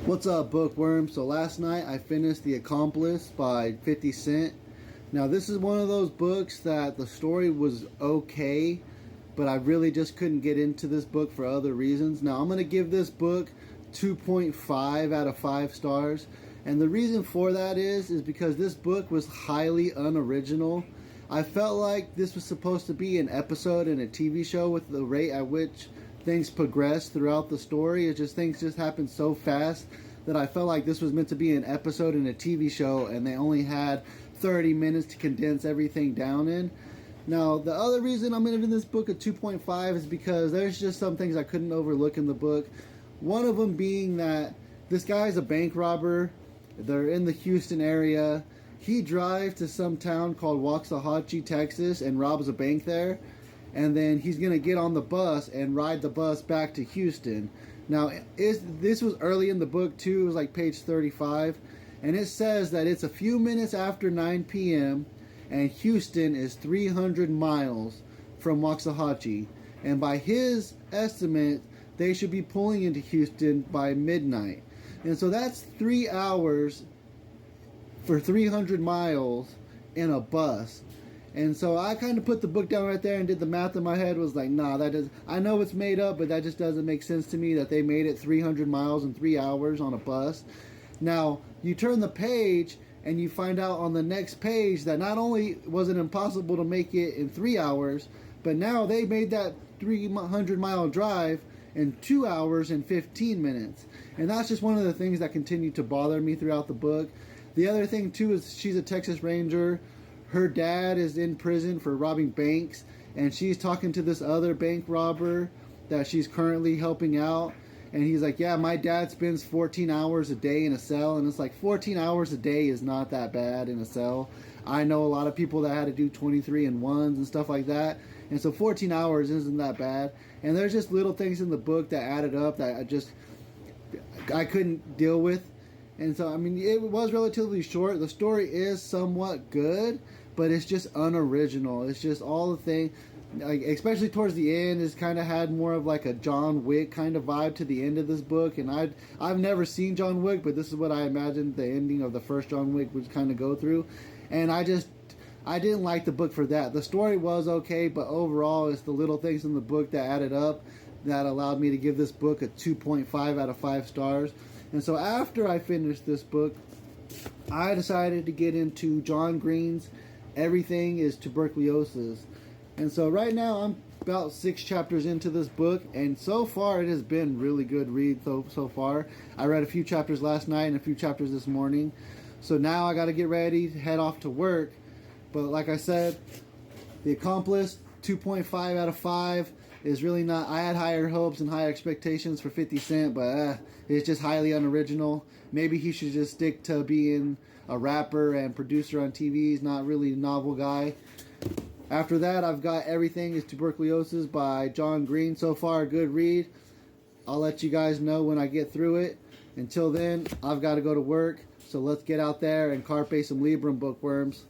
What's up, bookworm? So last night I finished The Accomplice by 50 Cent. Now this is one of those books that the story was okay, but I really just couldn't get into this book for other reasons. Now I'm going to give this book 2.5 out of 5 stars. And the reason for that is because this book was highly unoriginal. I felt like this was supposed to be an episode in a TV show with the rate at which things progress throughout the story. Things just happen so fast that I felt like this was meant to be an episode in a TV show and they only had 30 minutes to condense everything down in. Now, the other reason I'm giving this book a 2.5 is because there's just some things I couldn't overlook in the book. One of them being that this guy's a bank robber. They're in the Houston area. He drives to some town called Waxahachie, Texas, and robs a bank there. And then he's going to get on the bus and ride the bus back to Houston. Now, this was early in the book, too. It was like page 35. And it says that it's a few minutes after 9 p.m. and Houston is 300 miles from Waxahachie. And by his estimate, they should be pulling into Houston by midnight. And so that's 3 hours for 300 miles in a bus. And so I kind of put the book down right there and did the math in my head. Was like, nah, I know it's made up, but that just doesn't make sense to me that they made it 300 miles in 3 hours on a bus. Now, you turn the page and you find out on the next page that not only was it impossible to make it in 3 hours, but now they made that 300-mile drive in 2 hours and 15 minutes. And that's just one of the things that continued to bother me throughout the book. The other thing, too, is she's a Texas Ranger. Her dad is in prison for robbing banks, and she's talking to this other bank robber that she's currently helping out. And he's like, yeah, my dad spends 14 hours a day in a cell. And it's like, 14 hours a day is not that bad in a cell. I know a lot of people that had to do 23 and 1s and stuff like that. And so 14 hours isn't that bad. And there's just little things in the book that added up that I couldn't deal with. And so, I mean, it was relatively short. The story is somewhat good, but it's just unoriginal. It's just all the thing, like, especially towards the end, is kind of had more of like a John Wick kind of vibe to the end of this book. And I've never seen John Wick, but this is what I imagined the ending of the first John Wick would kind of go through. And I didn't like the book for that. The story was okay, but overall, it's the little things in the book that added up that allowed me to give this book a 2.5 out of 5 stars. And so after I finished this book, I decided to get into John Green's Everything is Tuberculosis. And so right now I'm about 6 chapters into this book, and so far it has been really good read so far. I read a few chapters last night and a few chapters this morning. So now I got to get ready to head off to work. But like I said, The Accomplice, 2.5 out of 5 is really not. I had higher hopes and higher expectations for 50 Cent, but it's just highly unoriginal. Maybe he should just stick to being a rapper and producer on TV. He's not really a novel guy. After that, I've got Everything is Tuberculosis by John Green. So far, a good read. I'll let you guys know when I get through it. Until then, I've got to go to work. So let's get out there and carpe some Librum, bookworms.